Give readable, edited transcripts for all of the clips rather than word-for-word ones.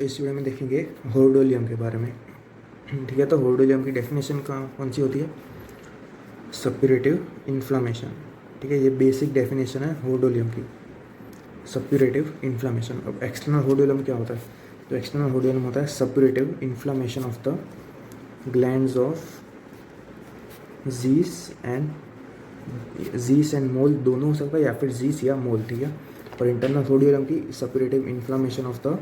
इस वीडियो में देखेंगे होर्डोलियम के बारे में। ठीक है, तो होर्डोलियम की डेफिनेशन कौन सी होती है? Suppurative inflammation. ठीक है, ये बेसिक डेफिनेशन है होर्डोलियम की, सप्यूरेटिव इन्फ्लामेशन। अब एक्सटर्नल होर्डोलियम क्या होता है? तो एक्सटर्नल होर्डोलियम होता है suppurative inflammation of the glands of Zeis and Moll, दोनों हो सकता है, या फिर जीस या मोल। ठीक है, और इंटरनल होर्डोलियम की suppurative inflammation of the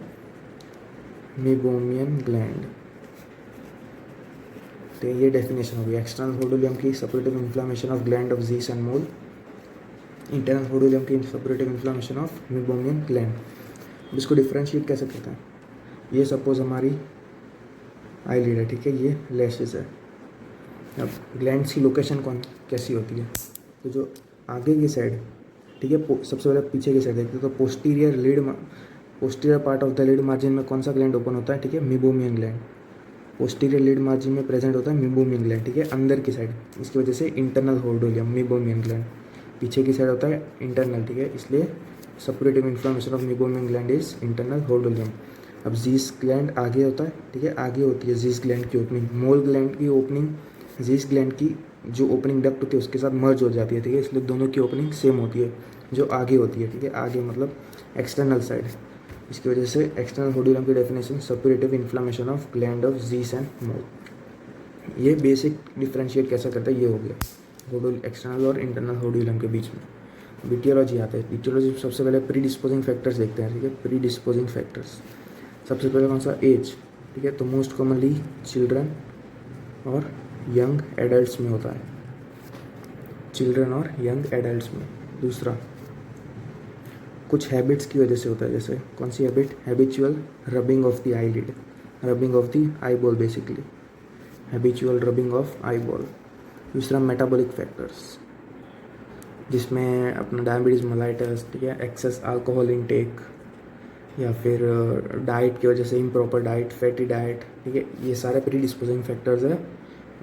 meibomian gland. तो ये डेफिनेशन होगी एक्सटर्नल होर्डोलियम की suppurative inflammation of gland of Zeis and Moll, internal hordeolum की suppurative inflammation of meibomian gland. अब इसको डिफ्रेंशिएट कैसे करते हैं? ये सपोज हमारी आईलिड है, ठीक है, ये लैशेस है। अब ग्लैंड्स की लोकेशन कैसी होती है? तो जो आगे की साइड, ठीक है, सबसे पहले पीछे की साइड देखते हैं, तो posterior part of the lid margin में कौन सा ग्लैंड ओपन होता है? ठीक है, meibomian gland. Posterior lid margin में प्रेजेंट होता है मेबोमियन ग्लैंड, ठीक है, अंदर की साइड। इसकी वजह से इंटरनल होर्डोलियम मेबोमियन ग्लैंड। पीछे की साइड होता है इंटरनल, ठीक है, इसलिए suppurative inflammation of meibomian gland is internal hordeolum. अब जीस ग्लैंड आगे होता है, ठीक है, आगे होती है जीस ग्लैंड की ओपनिंग। मोल ग्लैंड की ओपनिंग जीस ग्लैंड की जो ओपनिंग डक्ट होती है उसके साथ मर्ज हो जाती है, ठीक है, इसलिए दोनों की ओपनिंग सेम होती है, जो आगे होती है। ठीक है, आगे मतलब एक्सटर्नल साइड। इसकी वजह से एक्सटर्नल होर्डोलियम की definition suppurative inflammation of gland of Zeis and Moll. ये बेसिक डिफ्रेंशिएट कैसा करता है, ये हो गया होर्डोल एक्सटर्नल और इंटरनल होर्डोलियम के बीच में। वीटियोलॉजी आता है। वीटियोलॉजी सबसे पहले प्री डिस्पोजिंग फैक्टर्स देखते हैं, ठीक है, प्री डिस्पोजिंग फैक्टर्स। सबसे पहले कौन सा? एज, ठीक है, तो मोस्ट कॉमनली चिल्ड्रन और यंग एडल्ट्स में होता है, चिल्ड्रन और यंग एडल्ट्स में। दूसरा, कुछ हैबिट्स की वजह से होता है, जैसे कौन सी habit? Habitual rubbing of the eyelid, rubbing of the eyeball, basically habitual rubbing of eyeball. दूसरा, मेटाबॉलिक फैक्टर्स, जिसमें अपना डायबिटीज़ मेलाइटस, ठीक है, एक्सेस अल्कोहल इनटेक, या फिर डाइट की वजह से इम्प्रॉपर डाइट, फैटी डाइट, ठीक है, ये सारे प्री डिस्पोजिंग फैक्टर्स है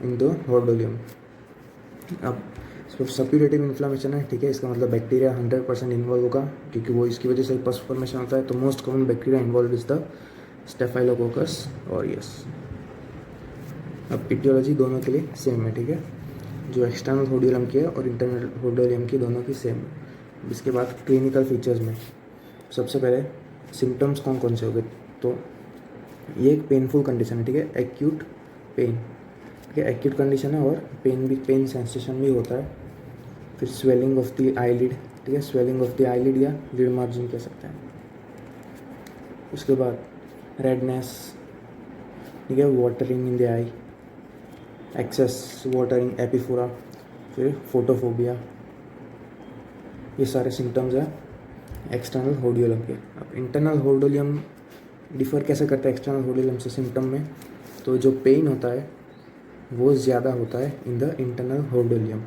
इन द होर्डोलियम। अब सप्यूरेटिव इन्फ्लामेशन है, ठीक है, इसका मतलब बैक्टीरिया 100% इन्वॉल्व होगा, क्योंकि वो इसकी वजह से पस फॉर्मेशन होता है। तो most common bacteria involve is the staphylococcus aureus. अब इटियोलॉजी दोनों के लिए सेम है, ठीक है, जो एक्सटर्नल होर्डोलियम की है और इंटरनल होर्डोलियम की, दोनों की सेम है। इसके बाद क्लिनिकल फीचर्स में सबसे पहले सिम्टम्स कौन कौन से हो गए? तो ये एक पेनफुल कंडीशन है, ठीक है, एक्यूट पेन, ठीक है, एक्यूट कंडीशन है, और पेन सेंसेशन भी होता है। फिर स्वेलिंग ऑफ द आईलिड, ठीक है, स्वेलिंग ऑफ द आईलिड या लिड मार्जिन कह सकते हैं। उसके बाद रेडनेस, ठीक है, watering in the eye, excess watering, epiphora, फिर फोटोफोबिया, ये सारे सिम्टम्स हैं एक्सटर्नल होर्डोलियम के। अब इंटरनल होर्डोलियम डिफ़र कैसे करता है एक्सटर्नल होर्डोलियम से सिम्टम में? तो जो पेन होता है वो ज़्यादा होता है इन द इंटरनल होर्डोलियम,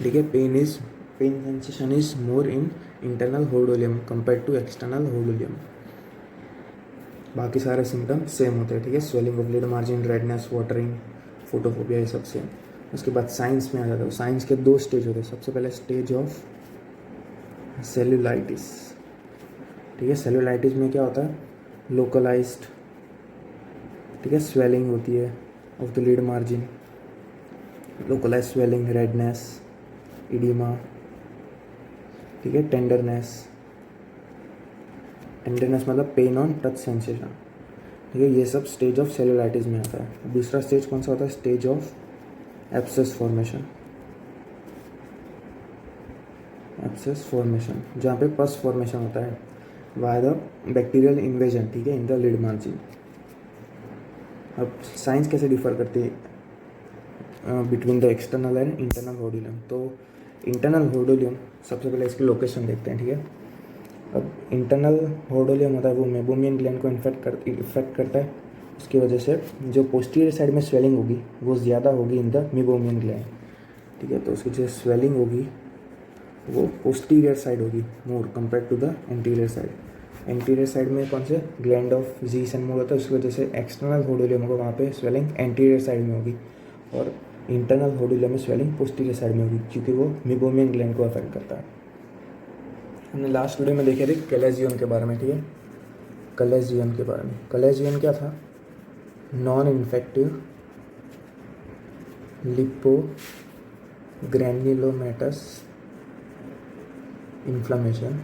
ठीक है, pain sensation is more in internal hordeolum compare to external hordeolum. बाकी सारे सिम्टम सेम होते हैं, ठीक है, swelling of lid margin, redness, watering, photophobia, ये सब सेम। उसके बाद साइंस में आ जाता है। साइंस के 2 स्टेज होते हैं। सबसे पहले स्टेज ऑफ सेल्यूलाइटिस, ठीक है, सेल्यूलाइटिस में क्या होता है? लोकलाइज्ड, ठीक है, स्वेलिंग होती है of the lid margin, localise swelling, redness, oedema, ठीक है, टेंडरनेस मतलब पेन ऑन टच सेंसेशन, ठीक है, ये सब स्टेज ऑफ सेल्यूलाइटिस में आता है। दूसरा स्टेज कौन सा होता है? स्टेज ऑफ एब्सेस फॉर्मेशन, जहाँ पे पस फॉर्मेशन होता है बाय द बैक्टीरियल इन्वेजन, ठीक है, इन द लिड मार्जिन। अब साइंस कैसे डिफर करती है between the external and internal hordeolum? तो इंटरनल होर्डोलियम सबसे पहले इसकी लोकेशन देखते हैं, ठीक है। अब इंटरनल होर्डोलियम होता है वो मेबोमियन ग्लैंड को इफेक्ट करता है। उसकी वजह से जो पोस्टीरियर साइड में स्वेलिंग होगी वो ज़्यादा होगी इन द मेबोमियन ग्लैंड, ठीक है, तो उसकी जो स्वेलिंग होगी वो पोस्टीरियर साइड होगी more compare to the anterior side. Anterior side में कौन से? Gland of Zeis and Moll होता है, उसकी वजह से एक्सटर्नल होर्डोलियम होगा, वहाँ पे स्वेलिंग एंटीरियर साइड में होगी, और इंटरनल होर्डोलियम में स्वेलिंग पोस्टीरियर साइड में होगी, क्योंकि वो मेबोमियन ग्लैंड को अफेक्ट करता है। हमने लास्ट वीडियो में देखे थे कैलेजियन के बारे में, ठीक है, कलेजियन के बारे में। कलेजियन क्या था? Non infective lipogranulomatous inflammation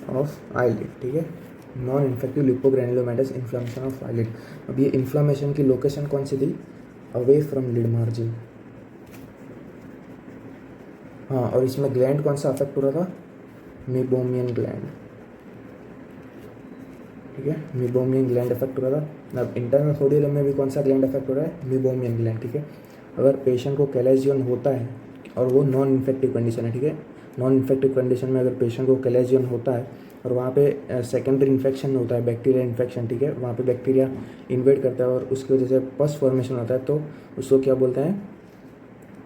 of eyelid, ठीक है, non infective lipogranulomatous inflammation of eyelid. अब ये इन्फ्लामेशन की लोकेशन कौन सी थी? Away from lid margin. हाँ, और इसमें ग्लैंड कौन सा अफेक्ट हो रहा था? मीबोमियन ग्लैंड, ठीक है, मीबोमियन ग्लैंड अफेक्ट हो रहा था। अब इंटरनल होडियलम में भी कौन सा ग्लैंड अफेक्ट हो रहा है? मीबोमियन ग्लैंड, ठीक है। अगर पेशेंट को कैलेजियन होता है और वो नॉन इन्फेक्टिव कंडीशन है, ठीक है, नॉन इन्फेक्टिव कंडीशन में अगर पेशेंट को कैलेजियन होता है और वहाँ पे सेकेंडरी इन्फेक्शन होता है, बैक्टीरिया इन्फेक्शन, ठीक है, वहाँ पे बैक्टीरिया इन्वेड करता है और उसकी वजह से पस फॉर्मेशन होता है, तो उसको क्या बोलते हैं?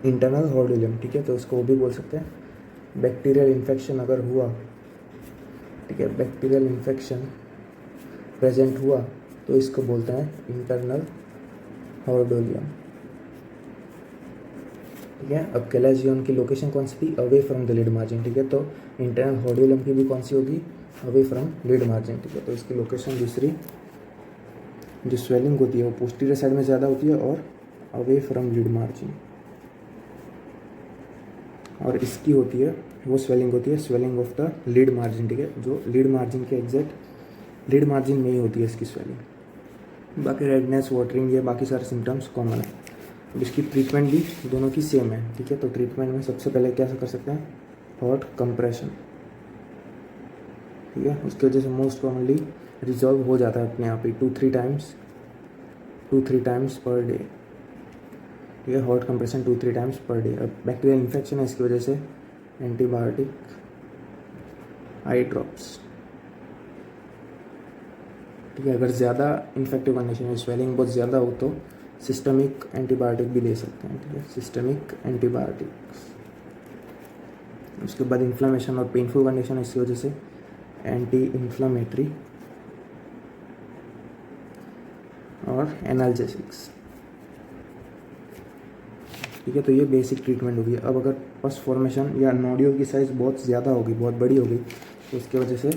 इंटरनल होडियलम, ठीक है। तो उसको वो भी बोल सकते हैं। बैक्टीरियल इन्फेक्शन अगर हुआ, ठीक है, बैक्टीरियल इन्फेक्शन प्रेजेंट हुआ तो इसको बोलते हैं इंटरनल होडियलम, ठीक है। अब कैलेजियन की लोकेशन कौन सी थी? Away from the lid margin, ठीक है। तो इंटरनल होडियलम की भी कौन सी होगी? अवे फ्रॉम लिड मार्जिन, ठीक है। तो इसकी लोकेशन दूसरी, जो स्वेलिंग होती है वो पोस्टीरियर साइड में ज़्यादा होती है और अवे फ्रॉम लिड मार्जिन, और इसकी होती है वो स्वेलिंग होती है swelling of the lid margin, ठीक है, जो लिड मार्जिन के एग्जैक्ट लिड मार्जिन में ही होती है इसकी स्वेलिंग। बाकी रेडनेस, वाटरिंग, ये बाकी सारे सिम्टम्स कॉमन है। अब इसकी ट्रीटमेंट भी दोनों की सेम है, ठीक है। तो ट्रीटमेंट में सबसे पहले क्या कर सकते हैं? हॉट कंप्रेशन, ठीक है, उसकी वजह से मोस्ट कॉमनली रिजॉल्व हो जाता है अपने आप ही 2-3 टाइम्स पर डे, ठीक है। Hot compression 2-3 times per day. अब बैक्टीरियल इन्फेक्शन है, इसकी वजह से एंटीबायोटिक, आई ड्रॉप्स, ठीक है। अगर ज़्यादा इन्फेक्टिव कंडीशन है, स्वेलिंग बहुत ज़्यादा हो तो सिस्टमिक एंटीबायोटिक भी ले सकते हैं, ठीक है, सिस्टमिक एंटीबायोटिक्स। उसके बाद इन्फ्लामेशन और पेनफुल कंडीशन है, इसकी वजह से एंटी इन्फ्लामेटरी और एनाल्जेसिक्स, ठीक है। तो ये बेसिक ट्रीटमेंट होगी। अब अगर पस फॉर्मेशन या नोड्यूल की साइज़ बहुत ज़्यादा होगी, बहुत बड़ी होगी, तो उसकी वजह से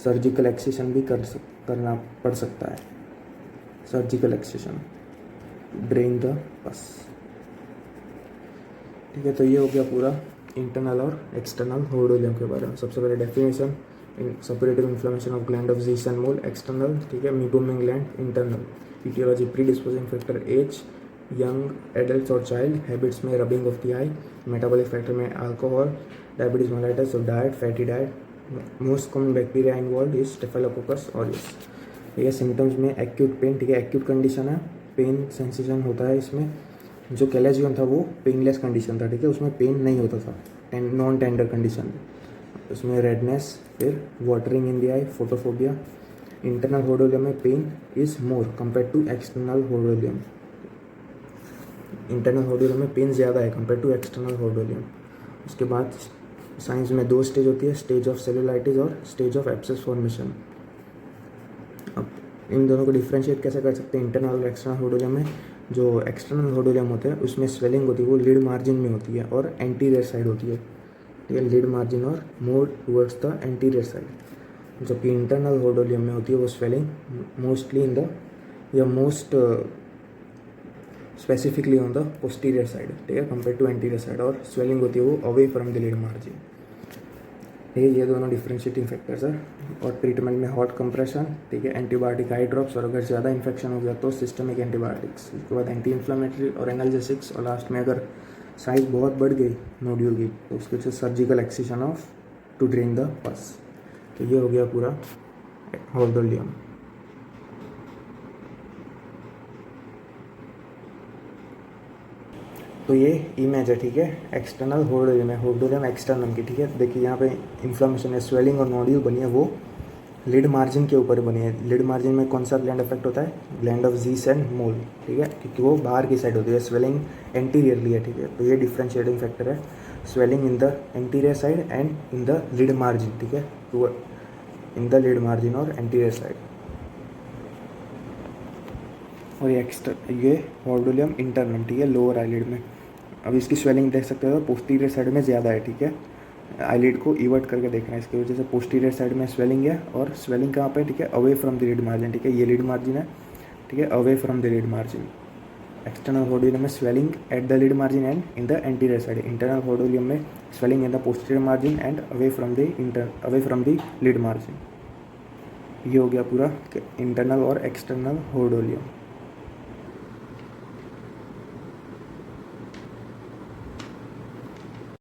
सर्जिकल एक्सेशन भी करना पड़ सकता है। सर्जिकल एक्सेशन, ड्रेन द पस, ठीक है। तो ये हो गया पूरा इंटरनल और एक्सटर्नल होडियलम के बारे में। सबसे पहले definition, suppurative inflammation of gland of Zeis and Moll, external, ठीक है, meibomian gland, internal, aetiology, predisposing factor, age, young adult और चाइल्ड, हैबिट्स में rubbing of the eye, metabolic factor में अल्कोहल, डायबिटीज मेलाइटिस और diet, fatty diet, most common bacteria involve is staphylococcus aureus, ठीक है। Symptoms में acute pain, ठीक है, acute condition है, पेन सेंसेशन होता है इसमें। जो कैलेजियन था वो पेनलेस कंडीशन था, ठीक है, उसमें पेन नहीं होता था, नॉन टेंडर कंडीशन। उसमें रेडनेस, फिर watering in the eye, photophobia. Internal hordeolum में pain is more compare to external hordeolum. Internal hordeolum में पेन ज़्यादा है कंपेयर टू एक्सटर्नल होडियलम। उसके बाद साइंस में 2 स्टेज होती है, स्टेज ऑफ सेलुलाइटिस और स्टेज ऑफ एब्सेस फॉर्मेशन। अब इन दोनों को डिफ्रेंशिएट कैसे कर सकते हैं? इंटरनल और एक्सटर्नल होडियलम में जो एक्सटर्नल होडियलम होते हैं उसमें स्वेलिंग होती है, वो लिड मार्जिन में होती है और एंटीरियर साइड होती है, ठीक है, लिड मार्जिन और more towards the anterior side. जबकि इंटरनल होडियलम में होती है वो स्वेलिंग मोस्टली इन द या most specifically on the posterior side, ठीक है, कंपेयर टू एंटीरियर साइड, और स्वेलिंग होती है वो away from the lid margin, ठीक है। ये दोनों डिफ्रेंशिएटिंग फैक्टर्स है। और ट्रीटमेंट में हॉट कंप्रेशन, ठीक है, एंटीबायोटिक, आई ड्रॉप्स, और अगर ज़्यादा इन्फेक्शन हो गया तो सिस्टमिक एंटीबायोटिक्स, उसके बाद एंटी इन्फ्लेमेटरी और एनाल्जेसिक्स, और लास्ट में अगर साइज बहुत बढ़ गई नोड्यूल की तो उसके वजह से surgical excision of to drain the pus. तो ये हो गया पूरा होडियलम। तो ये इमेज है, ठीक है, एक्सटर्नल होडियलम है, होडियलम एक्सटर्नम की, ठीक है। देखिए यहाँ पे इन्फ्लेमेशन है, स्वेलिंग और नोड्यूल बनी है, वो लिड मार्जिन के ऊपर बनी है। लिड मार्जिन में कौन सा ग्लैंड अफेक्ट होता है? ग्लैंड ऑफ जीस एंड मोल, ठीक है, क्योंकि वो बाहर की साइड होती है, स्वेलिंग एंटीरियरली है, ठीक है। तो ये डिफ्रेंशिएटिंग फैक्टर है, swelling in the anterior side and in the lid margin, ठीक है, तो इन द लिड मार्जिन और एंटीरियर साइड। और ये होडियलम इंटरनम, ठीक है, लोअर आईलिड में। अब इसकी स्वेलिंग देख सकते हो पोस्टीरियर साइड में ज़्यादा है, ठीक है, आईलिड को इवर्ट करके देखना है, इसकी वजह से पोस्टीरियर साइड में स्वेलिंग है, और स्वेलिंग कहाँ पे, ठीक है, away from the lid margin, ठीक है, ये लिड मार्जिन है, ठीक है, away from the lid margin. External hordeolum में swelling at the lid margin and in the anterior side, internal hordeolum में swelling in the posterior margin and away from the lid margin. ये हो गया पूरा internal और external होडोलियम।